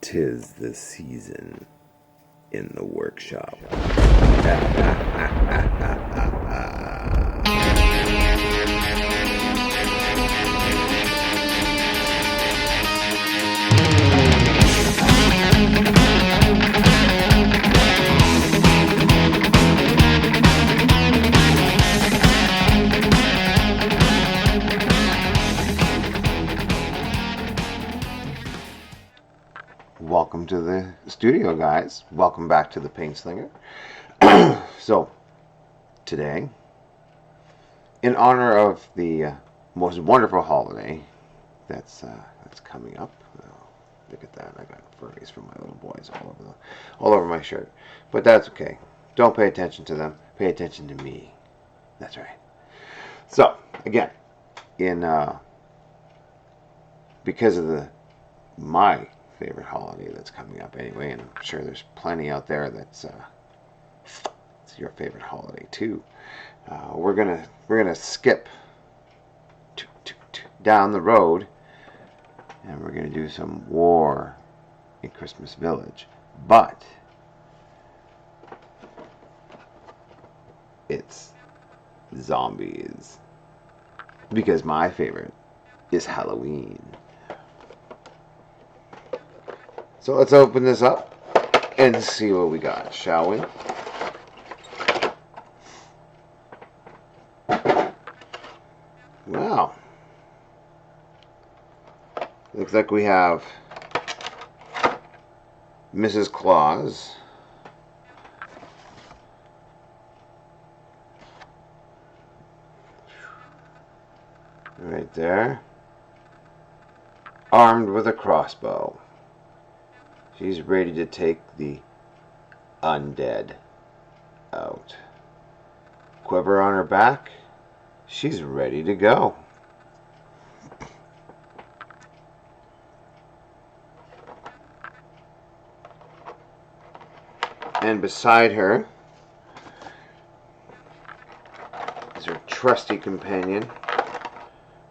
'Tis the season in the workshop. Welcome to the studio, guys. Welcome back to the Paint Slinger. So, today, in honor of the most wonderful holiday that's coming up, look at that! I got furries from my little boys all over my shirt, but that's okay. Don't pay attention to them. Pay attention to me. That's right. So, again, in because of my favorite holiday that's coming up anyway, and I'm sure there's plenty out there that's it's your favorite holiday too. We're gonna skip down the road, and we're gonna do some war in Christmas Village, but it's zombies, because my favorite is Halloween. So let's open this up and see what we got, shall we? Wow. Looks like we have Mrs. Claus. Right there. Armed with a crossbow. She's ready to take the undead out. Quiver on her back. She's ready to go. And beside her is her trusty companion.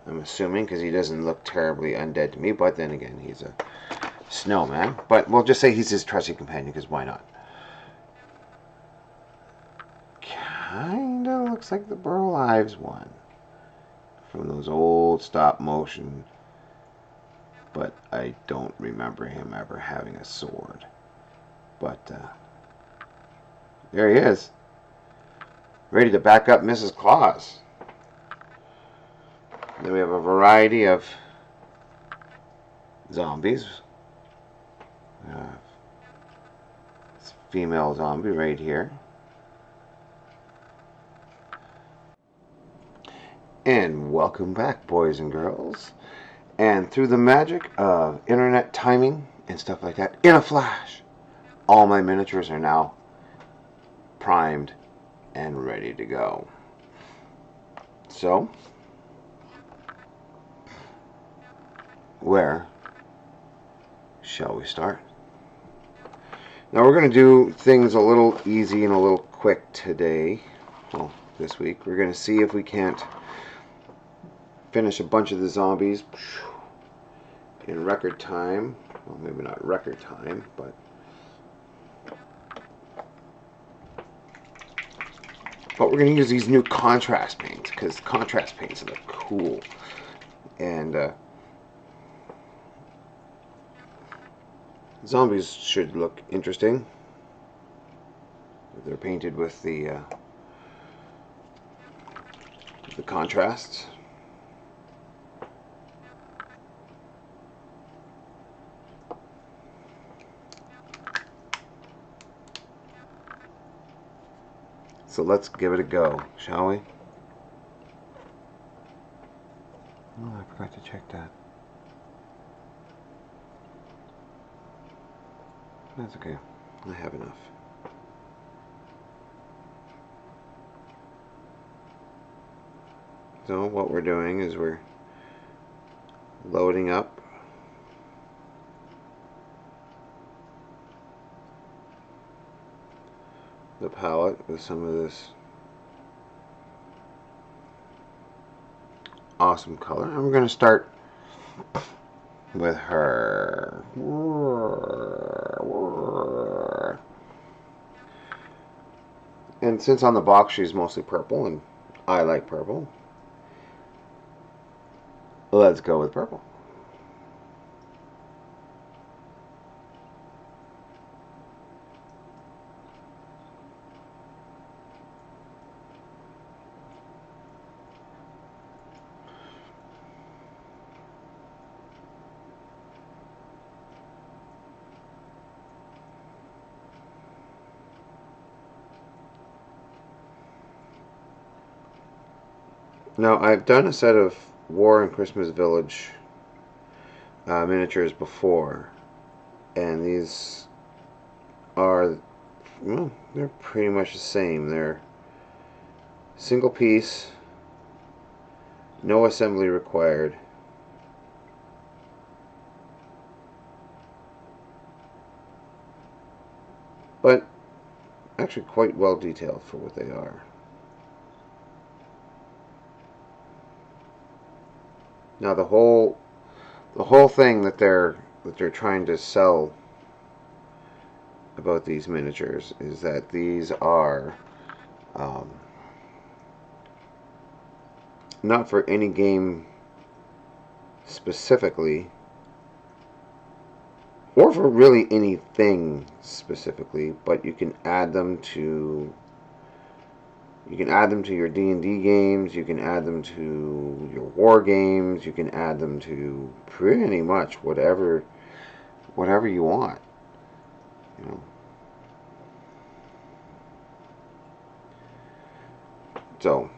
I'm assuming, because he doesn't look terribly undead to me, but then again, he's a snowman, but we'll just say he's his trusty companion, because why not? Kinda looks like the Burl Ives one from those old stop motion, but I don't remember him ever having a sword. But there he is, ready to back up Mrs. Claus. Then we have a variety of zombies. This female zombie right here. And welcome back, boys and girls. And through the magic of internet timing and stuff like that, in a flash, all my miniatures are now primed and ready to go. So, where shall we start? Now we're going to do things a little easy and a little quick today. Well, this week. We're going to see if we can't finish a bunch of the zombies in record time. Well, maybe not record time, but we're going to use these new contrast paints, because contrast paints look cool. And zombies should look interesting. They're painted with the contrasts. So let's give it a go, shall we? Oh, I forgot to check that. That's okay. I have enough. So what we're doing is we're loading up the palette with some of this awesome color. And we're going to start with her. And since on the box she's mostly purple, and I like purple, let's go with purple. Now, I've done a set of War and Christmas Village miniatures before, and these are, well, they're pretty much the same. They're single piece, no assembly required. But actually quite well detailed for what they are. Now the whole thing that they're trying to sell about these miniatures is that these are not for any game specifically, or for really anything specifically, but you can add them to your D&D games, you can add them to your war games, you can add them to pretty much whatever you want, you know. So,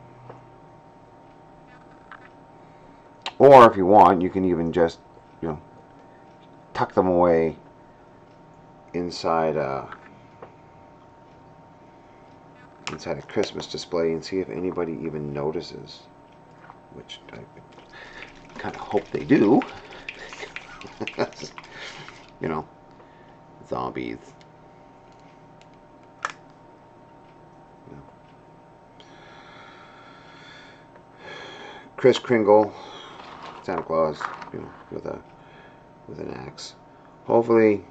or if you want, you can even just, you know, tuck them away inside inside a Christmas display and see if anybody even notices, which I kind of hope they do. You know, zombies. You know. Kris Kringle, Santa Claus, you know, with an axe. Hopefully,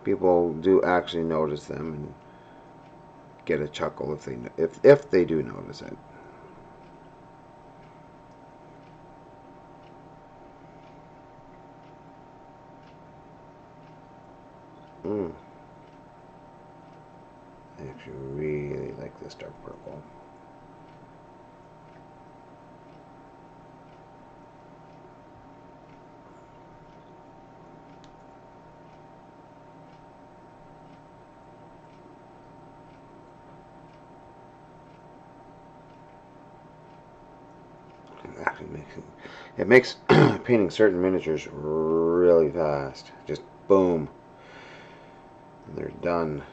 people do actually notice them and get a chuckle if they do notice it. I actually really like this dark purple. It makes painting certain miniatures really fast. Just boom, and they're done.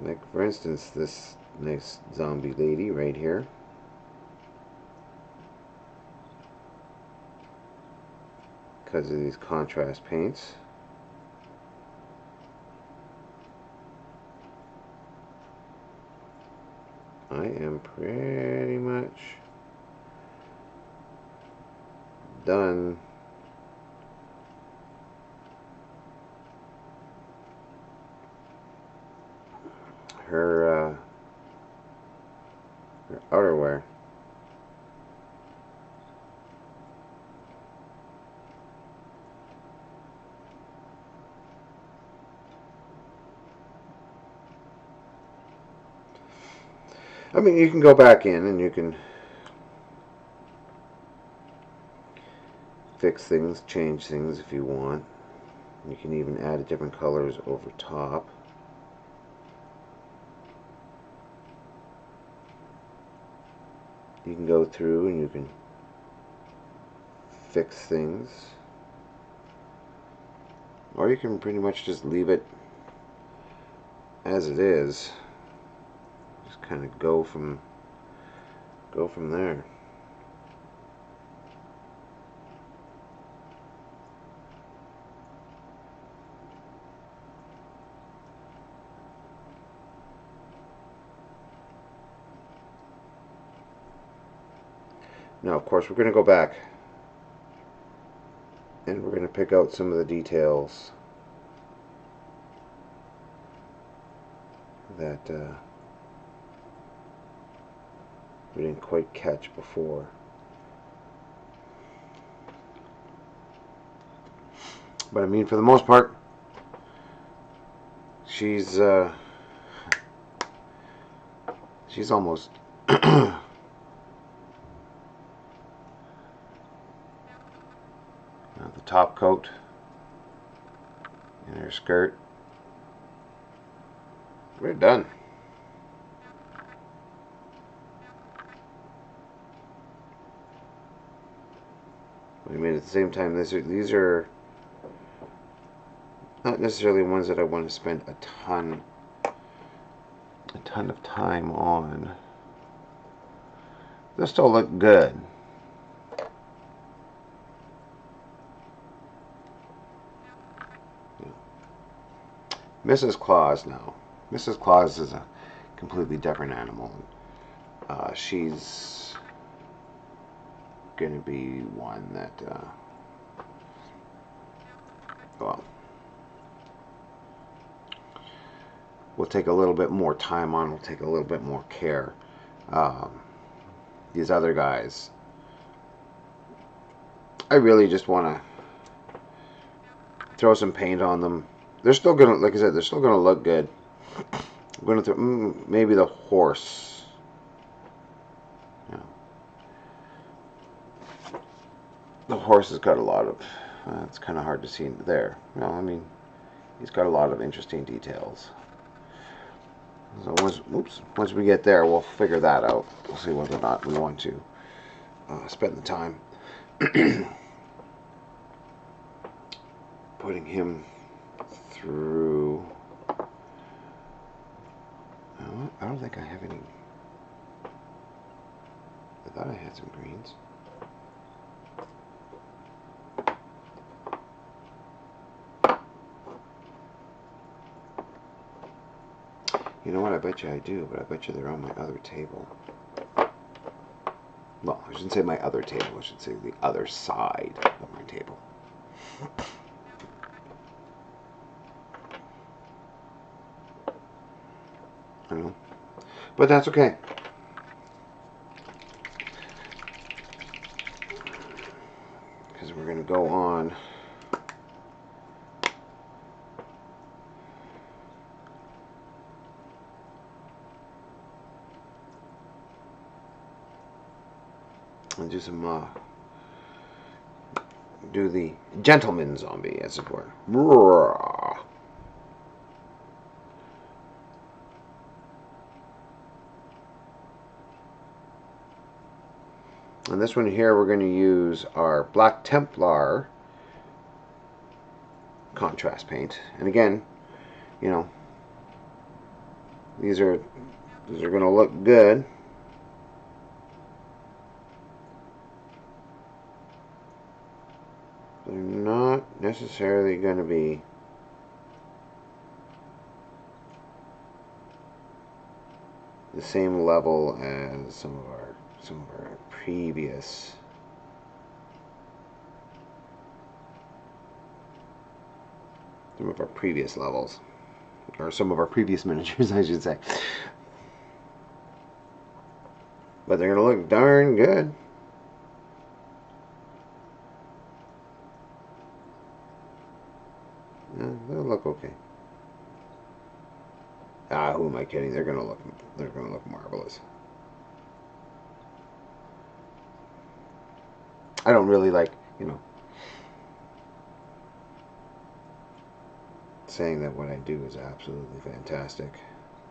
Like for instance, this nice zombie lady right here. Because of these contrast paints. I am pretty much done her outerwear. I mean, you can go back in and you can fix things, change things if you want. You can even add different colors over top. You can go through and you can fix things. Or you can pretty much just leave it as it is. Just kind of go from there. Now, of course, we're going to go back and we're going to pick out some of the details that we didn't quite catch before. But I mean, for the most part, she's almost the top coat and her skirt. We're done. I mean, at the same time, these are not necessarily ones that I want to spend a ton of time on. They'll still look good. Mrs. Claus now. Mrs. Claus is a completely different animal. She's going to be one that, well, we'll take a little bit more time on. We'll take a little bit more care. These other guys, I really just want to throw some paint on them. They're still gonna, like I said, they're still gonna look good. I'm gonna throw maybe the horse. Yeah. The horse has got a lot of. It's kind of hard to see there. Well, I mean, he's got a lot of interesting details. So once we get there, we'll figure that out. We'll see whether or not we want to spend the time putting him through. I don't think I have any. I thought I had some greens. You know what? I bet you I do, but I bet you they're on my other table. Well, I shouldn't say my other table. I should say the other side of my table. I don't know. But that's okay. Because we're going to go on. And do some, do the gentleman zombie, as it were. Roar. And this one here, we're going to use our Black Templar contrast paint. And again, you know, these are going to look good. They're not necessarily going to be the same level as some of our previous levels, or some of our previous miniatures, I should say. But they're going to look darn good. Yeah, they'll look okay. Who am I kidding? They're going to look marvelous. I don't really like, you know, saying that what I do is absolutely fantastic,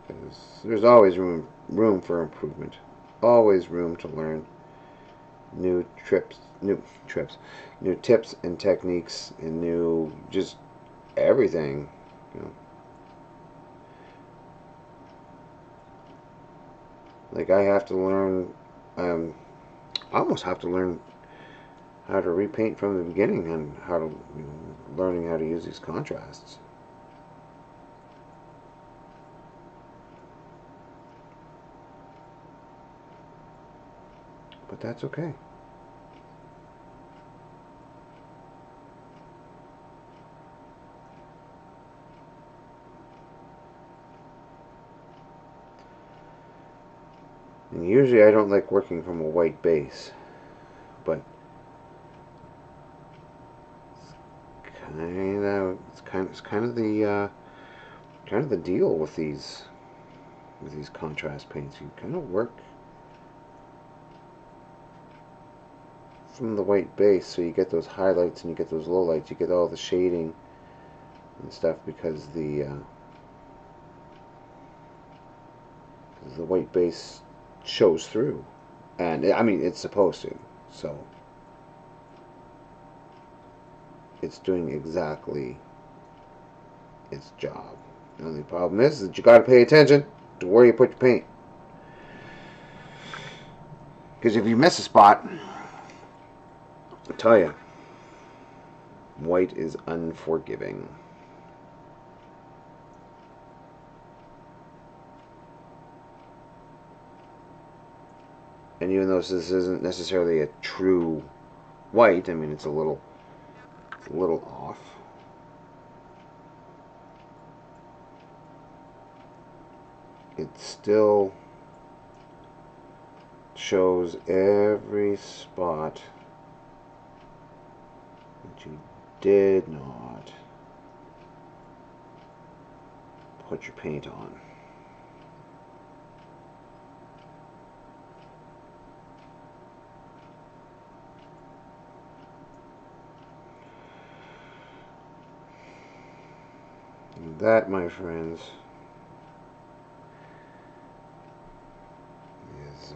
because there's always room for improvement, always room to learn new tips and techniques, and new just everything, you know. Like I have to learn, I almost have to learn how to repaint from the beginning, and how to, you know, learning how to use these contrasts. But that's okay. And usually I don't like working from a white base, but it's kind of the deal with these contrast paints. You kind of work from the white base, so you get those highlights and you get those lowlights. You get all the shading and stuff because the white base shows through, and I mean it's supposed to. So it's doing exactly its job. The only problem is that you got to pay attention to where you put your paint, because if you miss a spot, I tell you, white is unforgiving. And even though this isn't necessarily a true white, I mean it's a little off. It still shows every spot that you did not put your paint on. And that, my friends, is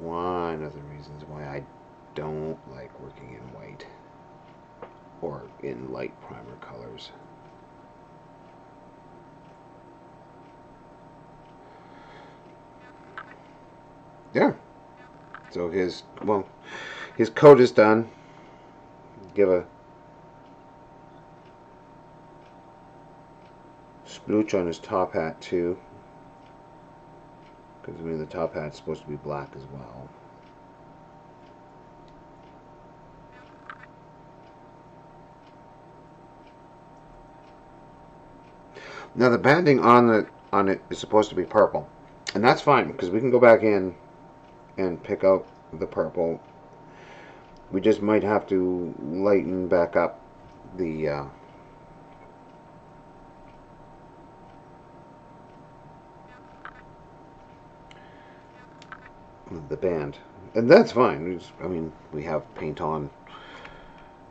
one of the reasons why I don't like working in white or in light primer colors. Yeah. So his coat is done. Give a splooch on his top hat too, because I mean the top hat's supposed to be black as well. Now the banding on it is supposed to be purple, and that's fine because we can go back in and pick out the purple. We just might have to lighten back up the band, and that's fine. I mean, we have paint on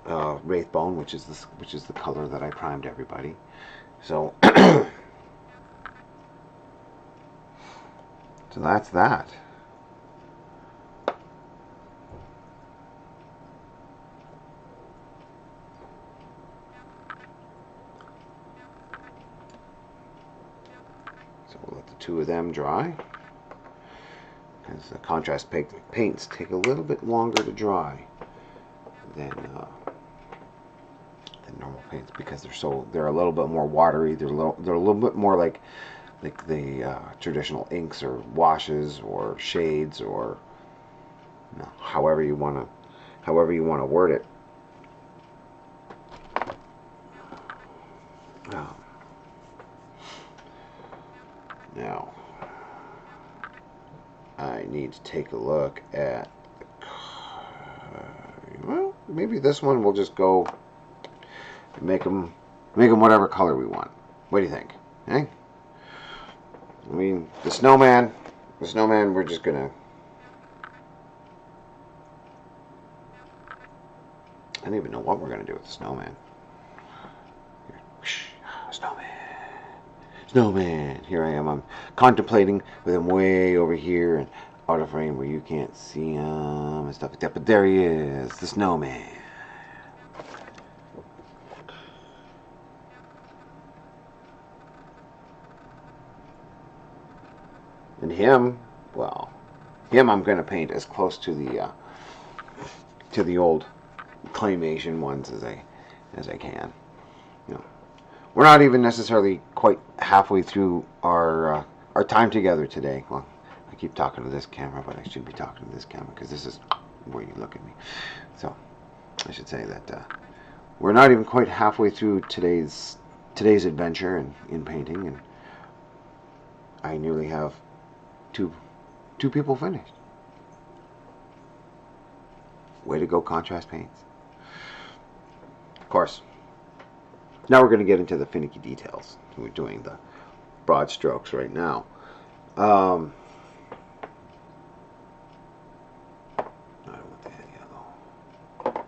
Wraithbone, which is the color that I primed everybody. So, so that's that. So we'll let the two of them dry, because the contrast paints take a little bit longer to dry than normal paints, because they're a little bit more watery. They're a little bit more like the traditional inks or washes or shades, or you know, however you want to word it. Now I need to take a look at well, maybe this one we'll just go and make them whatever color we want. What do you think? Eh? I mean, the snowman, we're just gonna, I don't even know what we're gonna do with the snowman. Snowman, here I am. I'm contemplating with him way over here and out of frame where you can't see him and stuff like that. But there he is, the snowman. And him, well, I'm going to paint as close to the old claymation ones as I can. You know, we're not even necessarily quite halfway through our time together today. Well, I keep talking to this camera, but I should be talking to this camera because this is where you look at me. So I should say that we're not even quite halfway through today's adventure in painting, and I nearly have two 2 people finished. Way to go, contrast paints. Of course, now we're going to get into the finicky details. We're doing the broad strokes right now. I don't want the yellow.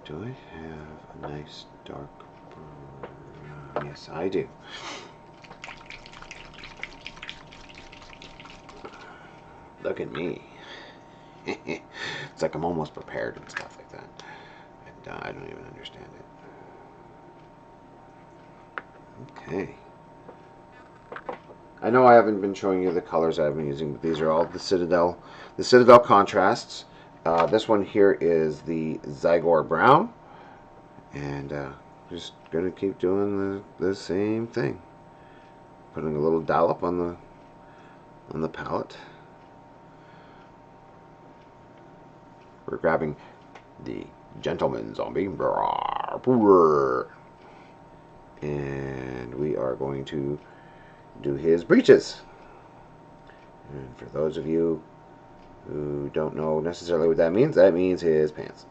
Do I have a nice dark brown? Yes, I do. Look at me. It's like I'm almost prepared and stuff like that. And I don't even understand it. Okay. I know I haven't been showing you the colors I've been using, but these are all the Citadel contrasts. This one here is the Zygor Brown, and just gonna keep doing the same thing. Putting a little dollop on the palette. We're grabbing the Gentleman Zombie, and we are going to do his breeches. And for those of you who don't know necessarily what that means his pants.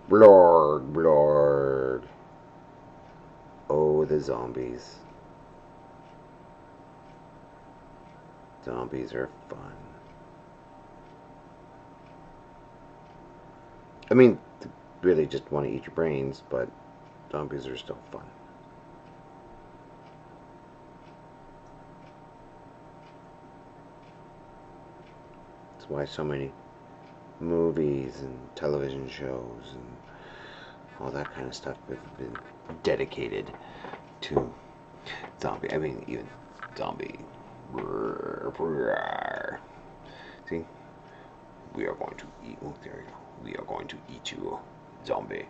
Blord, blord. Oh, the zombies. Zombies are fun. I mean, they really just want to eat your brains, but zombies are still fun. That's why so many movies and television shows and all that kind of stuff have been dedicated to zombie. I mean, even zombie. See, we are going to eat. Oh, there we go. We are going to eat you, zombie.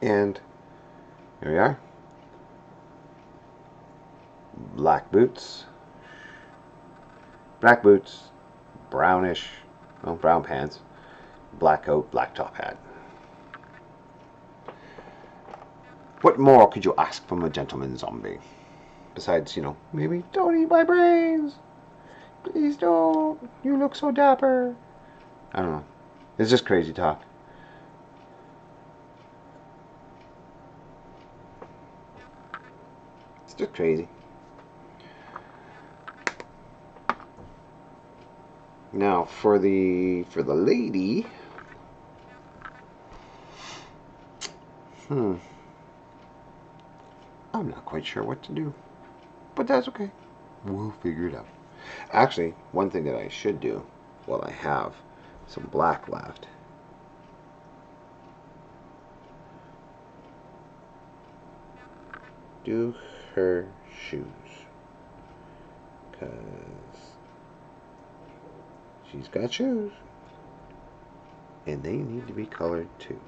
And here we are. Black boots, brownish, well, brown pants, black coat, black top hat. What more could you ask from a gentleman zombie? Besides, you know, maybe don't eat my brains. Please don't. You look so dapper. I don't know. It's just crazy talk. It's just crazy. Now for the lady, I'm not quite sure what to do, but that's okay. We'll figure it out. Actually, one thing that I should do while I have some black left, do her shoes, because she's got shoes, and they need to be colored too.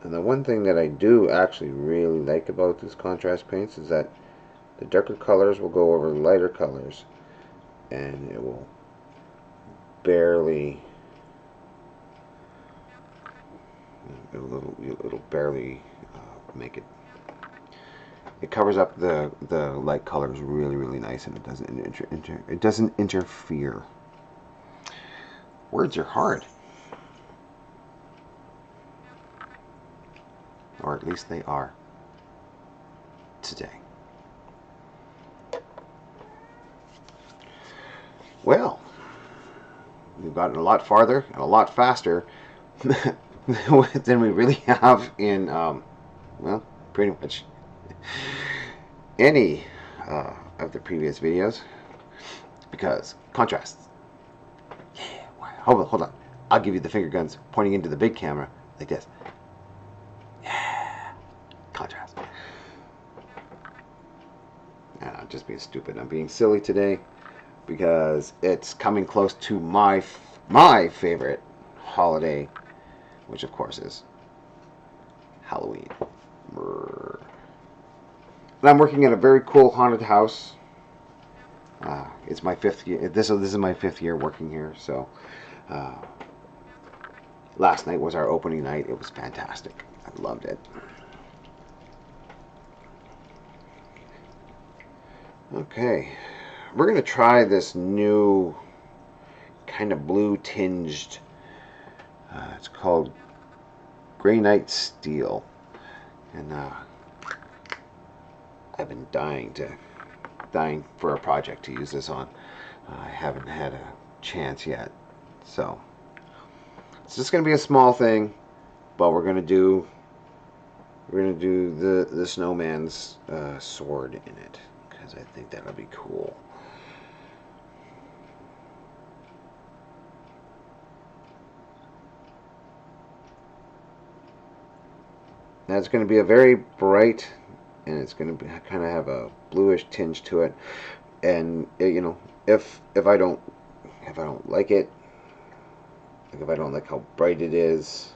And the one thing that I do actually really like about these contrast paints is that the darker colors will go over lighter colors, and it will barely, it'll barely make it. It covers up the light colors really nice, and it doesn't interfere. Words are hard, or at least they are today. Well, we've gotten a lot farther and a lot faster than we really have in, well, pretty much any of the previous videos, because contrasts. Yeah, Hold on. I'll give you the finger guns pointing into the big camera like this. Yeah. Contrast. I'm just being stupid. I'm being silly today because it's coming close to my favorite holiday, which of course is Halloween. And I'm working at a very cool haunted house. It's my 5th year. This is my 5th year working here. So last night was our opening night. It was fantastic. I loved it. Okay, we're gonna try this new kind of blue tinged. It's called Gray Night Steel, and I've been dying for a project to use this on. I haven't had a chance yet, so it's just gonna be a small thing, but we're gonna do the snowman's sword in it because I think that'll be cool. Now it's going to be a very bright, and it's going to be, kind of have a bluish tinge to it. And you know, if I don't like it, like if I don't like how bright it is,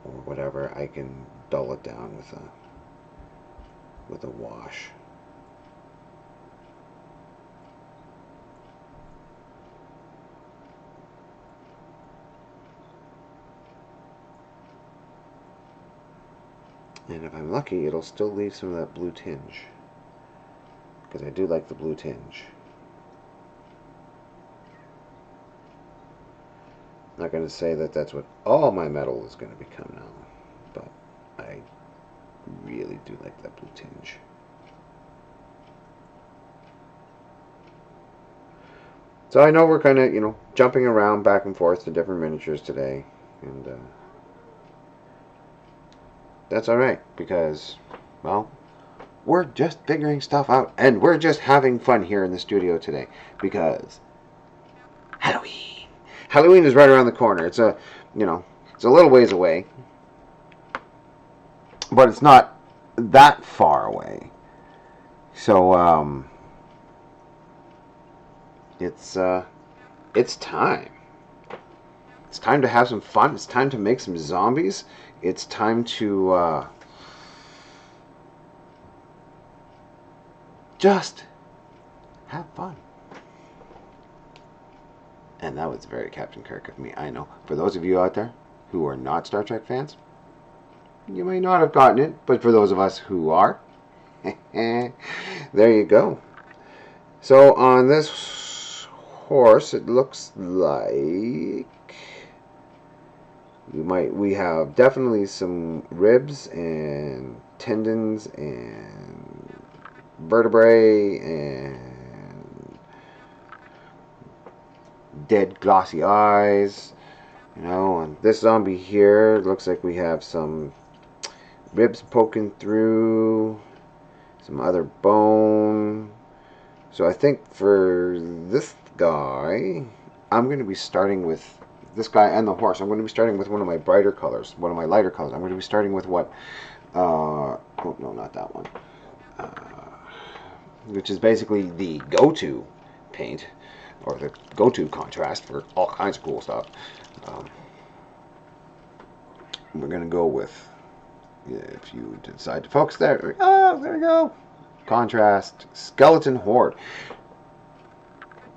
or whatever, I can dull it down with a wash. And if I'm lucky, it'll still leave some of that blue tinge, because I do like the blue tinge. I'm not going to say that that's what all my metal is going to become now, but I really do like that blue tinge. So I know we're kind of, you know, jumping around back and forth to different miniatures today, and that's alright, because, well, we're just figuring stuff out, and we're just having fun here in the studio today, because Halloween. Halloween is right around the corner. It's a, you know, it's a little ways away, but it's not that far away. So, it's time. It's time to have some fun. It's time to make some zombies. It's time to just have fun. And that was very Captain Kirk of me, I know. For those of you out there who are not Star Trek fans, you may not have gotten it, but for those of us who are, there you go. So on this horse, it looks like we have definitely some ribs and tendons and vertebrae and dead glossy eyes. You know, on this zombie here, it looks like we have some ribs poking through, some other bone. So I think for this guy, I'm going to be starting with this guy and the horse. I'm going to be starting with one of my brighter colors, one of my lighter colors. I'm going to be starting with what, oh no, not that one, which is basically the go-to paint, or the go-to contrast for all kinds of cool stuff. We're going to go with, if you decide to focus there, oh, there we go, contrast skeleton horde,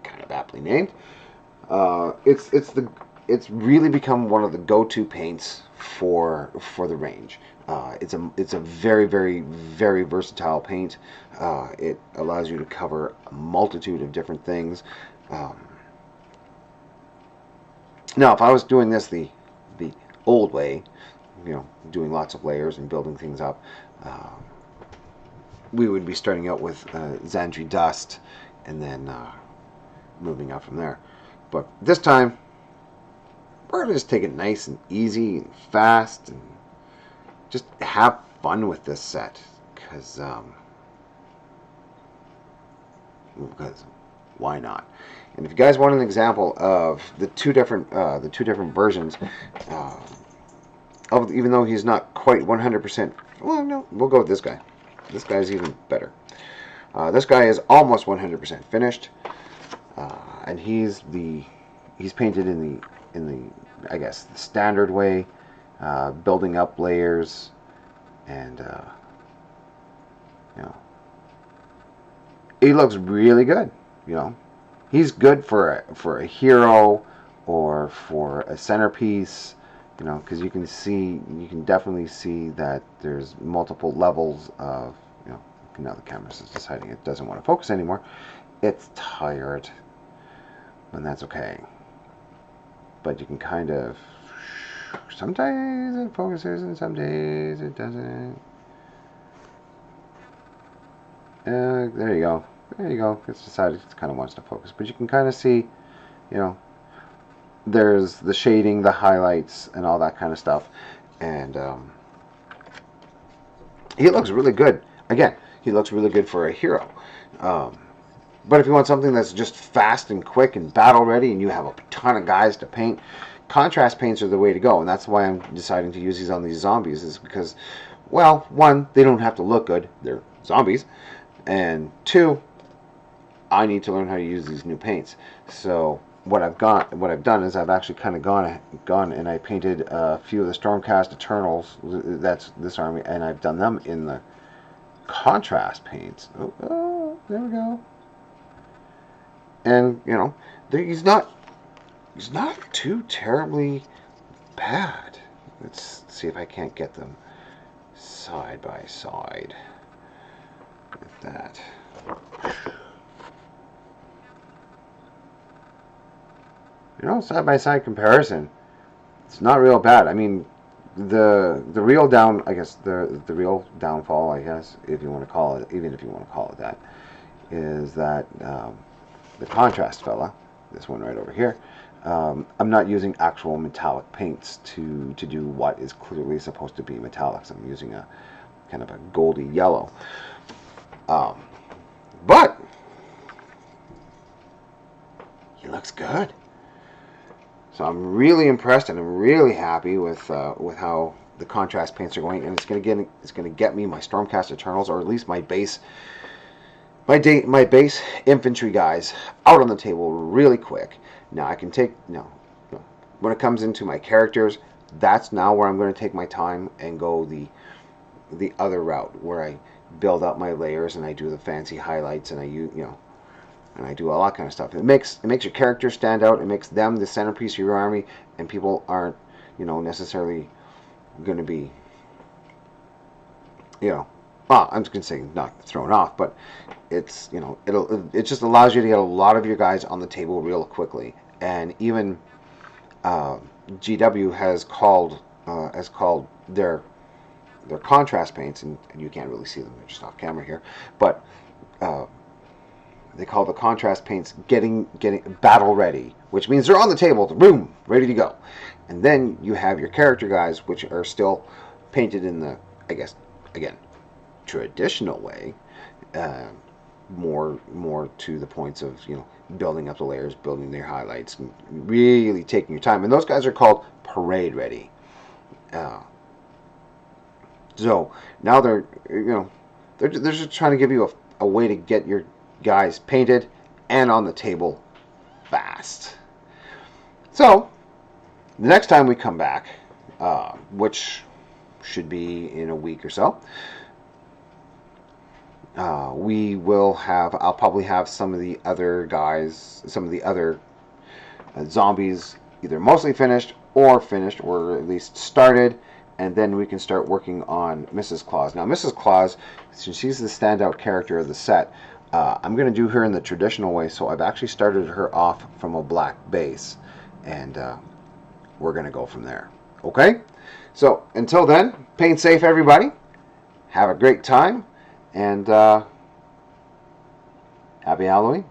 kind of aptly named. It's really become one of the go-to paints for the range. It's a very, very, very versatile paint. It allows you to cover a multitude of different things. Now, if I was doing this the old way, you know, doing lots of layers and building things up, we would be starting out with Xandri dust and then moving up from there. But this time, we're going to just take it nice and easy and fast and just have fun with this set, because why not? And if you guys want an example of the two different versions, uh, of, even though he's not quite 100%, well, no, we'll go with this guy. This guy's even better. This guy is almost 100% finished, and he's painted in the I guess the standard way, building up layers, and you know, he looks really good. You know, he's good for a hero or for a centerpiece. You know, because you can definitely see that there's multiple levels of, you know, now the camera's deciding it doesn't want to focus anymore. It's tired, and that's okay. But you can kind of, sometimes it focuses and some days it doesn't. There you go. There you go. It's decided it kind of wants to focus. But you can kind of see, you know, there's the shading, the highlights, and all that kind of stuff. And he looks really good. Again, he looks really good for a hero. But if you want something that's just fast and quick and battle ready, and you have a ton of guys to paint, contrast paints are the way to go. And that's why I'm deciding to use these on these zombies, is because, well, one, they don't have to look good. They're zombies. And two, I need to learn how to use these new paints. So what I've done is I've actually kind of gone and I painted a few of the Stormcast Eternals. That's this army, and I've done them in the contrast paints. Oh, there we go. And you know, he's not too terribly bad. Let's see if I can't get them side by side with that. You know, side-by-side comparison, it's not real bad. I mean, the real the real downfall, I guess, if you want to call it, even if you want to call it that, is that the contrast fella, this one right over here, I'm not using actual metallic paints to do what is clearly supposed to be metallics. I'm using a kind of a goldy yellow. But he looks good. So I'm really impressed, and I'm really happy with how the contrast paints are going, and it's gonna get me my Stormcast Eternals, or at least my base infantry guys out on the table really quick. Now I can take when it comes into my characters, that's now where I'm going to take my time and go the other route, where I build up my layers and I do the fancy highlights, and I do all that kind of stuff. It makes your characters stand out. It makes them the centerpiece of your army, and people aren't, necessarily going to be, well, I'm just going to say not thrown off, but it's, it just allows you to get a lot of your guys on the table real quickly. And even GW has called their contrast paints, and you can't really see them, they're just off camera here, but they call the contrast paints getting battle ready, which means they're on the table, boom, ready to go. And then you have your character guys, which are still painted in the, I guess, again, traditional way, more to the points of building up the layers, building their highlights, and really taking your time. And those guys are called parade ready. So now they're just trying to give you a way to get your guys painted and on the table fast. So the next time we come back, which should be in a week or so, I'll probably have some of the other guys, some of the other zombies either mostly finished or at least started, and then we can start working on Mrs. Claus. Now Mrs. Claus, since she's the standout character of the set, I'm going to do her in the traditional way, so I've actually started her off from a black base, and we're going to go from there. Okay? So, until then, paint safe, everybody. Have a great time, and happy Halloween.